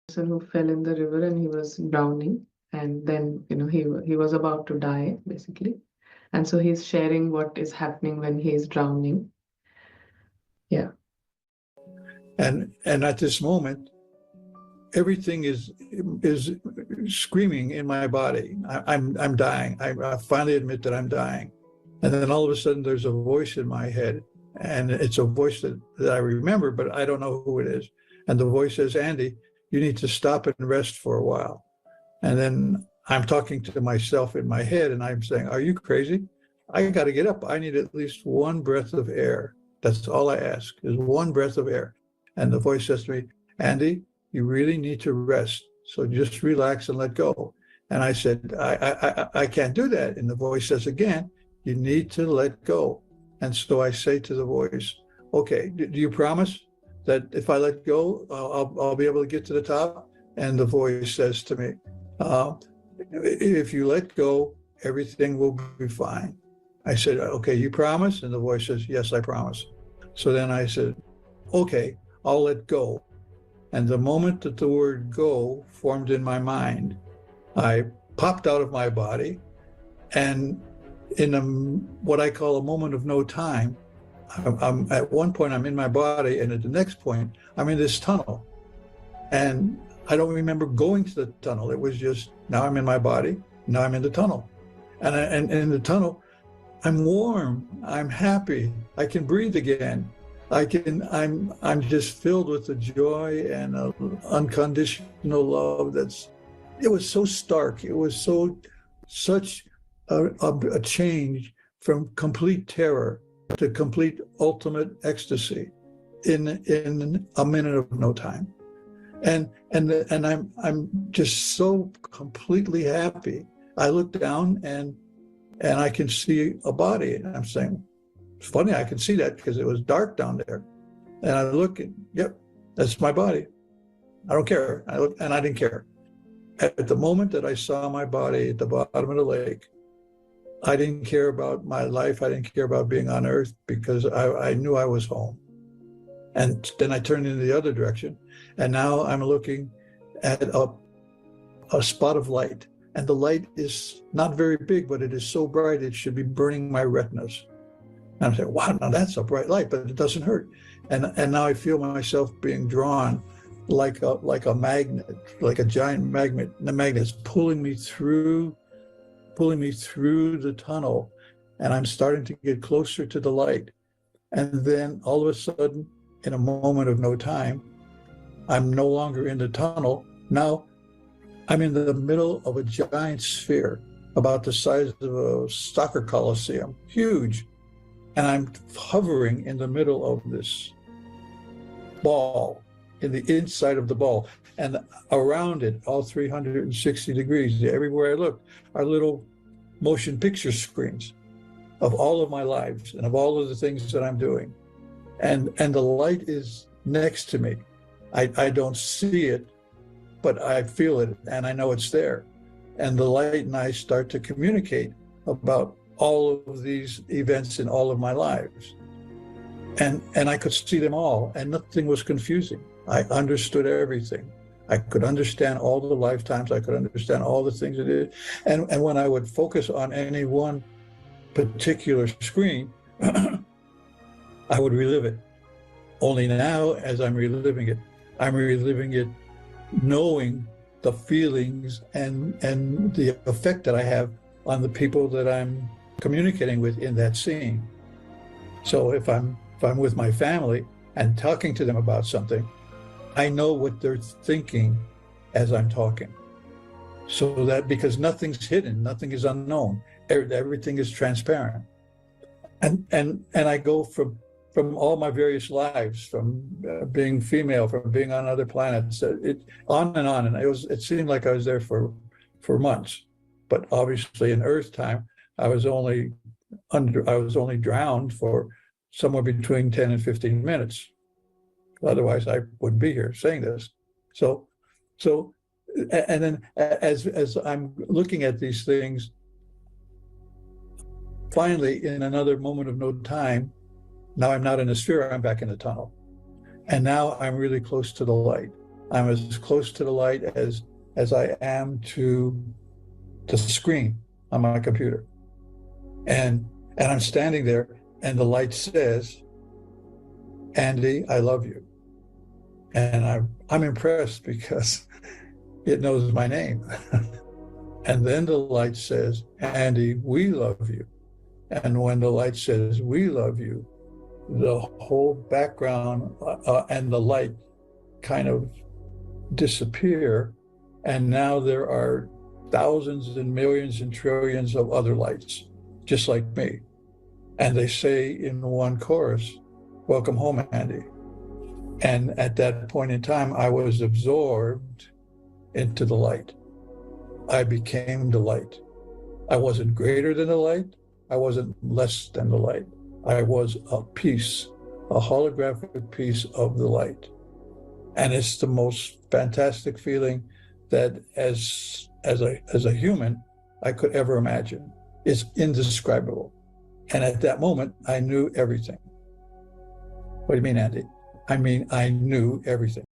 person who fell in the river and he was drowning, and then he was about to die basically, and so he's sharing what is happening when he's drowning. Yeah. And at this moment, everything is screaming in my body. I'm dying. I finally admit that I'm dying. And then all of a sudden there's a voice in my head, and it's a voice that I remember, but I don't know who it is. And the voice says, Andy, you need to stop and rest for a while. And then I'm talking to myself in my head, and I'm saying, are you crazy? I got to get up. I need at least one breath of air. That's all I ask, is one breath of air. And the voice says to me, Andy, you really need to rest. So just relax and let go. And I said, I can't do that. And the voice says again, you need to let go. And so I say to the voice, okay, do you promise that if I let go, I'll be able to get to the top? And the voice says to me, if you let go, everything will be fine. I said, okay, you promise? And the voice says, yes, I promise. So then I said, okay, I'll let go. And the moment that the word go formed in my mind, I popped out of my body, and in what I call a moment of no time, I'm at one point I'm in my body, and at the next point I'm in this tunnel. And I don't remember going to the tunnel. It was just, now I'm in my body, now I'm in the tunnel. And in the tunnel, I'm warm, I'm happy, I can breathe again. I'm just filled with the joy and unconditional love. It was so stark. It was such a change from complete terror to complete ultimate ecstasy in a minute of no time. And I'm just so completely happy. I look down and I can see a body, and I'm saying, it's funny, I can see that because it was dark down there. And I look and, yep, that's my body. I don't care. I look, and I didn't care. At the moment that I saw my body at the bottom of the lake, I didn't care about my life. I didn't care about being on earth, because I knew I was home. And then I turned in the other direction, and now I'm looking at a spot of light. And the light is not very big, but it is so bright it should be burning my retinas. And I'm saying, wow, now that's a bright light, but it doesn't hurt. And now I feel myself being drawn like a magnet, like a giant magnet. The magnet's pulling me through the tunnel, and I'm starting to get closer to the light. And then all of a sudden, in a moment of no time, I'm no longer in the tunnel. Now I'm in the middle of a giant sphere about the size of a soccer coliseum, huge. And I'm hovering in the middle of this ball, in the inside of the ball. And around it, all 360 degrees, everywhere I look, are little motion picture screens of all of my lives and of all of the things that I'm doing. And the light is next to me. I don't see it, but I feel it, and I know it's there. And the light and I start to communicate about all of these events in all of my lives. And I could see them all, and nothing was confusing. I understood everything. I could understand all the lifetimes. I could understand all the things it is. And when I would focus on any one particular screen, I would relive it. Only now, as I'm reliving it knowing the feelings and the effect that I have on the people that I'm communicating with in that scene. So if I'm with my family and talking to them about something, I know what they're thinking as I'm talking. So that, because nothing's hidden, nothing is unknown, everything is transparent. And I go from all my various lives, from being female, from being on other planets, on, and it seemed like I was there for months. But obviously in Earth time, I was only drowned for somewhere between 10 and 15 minutes. Otherwise, I wouldn't be here saying this. So, and then as I'm looking at these things, finally, in another moment of no time, now I'm not in a sphere, I'm back in the tunnel. And now I'm really close to the light. I'm as close to the light as I am to the screen on my computer. And I'm standing there, and the light says, Andy, I love you. And I'm impressed because it knows my name. And then the light says, Andy, we love you. And when the light says, we love you, the whole background and the light kind of disappear. And now there are thousands and millions and trillions of other lights, just like me. And they say in one chorus, welcome home, Andy. And at that point in time, I was absorbed into the light. I became the light. I wasn't greater than the light. I wasn't less than the light. I was a piece, a holographic piece of the light. And it's the most fantastic feeling that as a human, I could ever imagine. It's indescribable. And at that moment, I knew everything. What do you mean, Andy? I mean, I knew everything.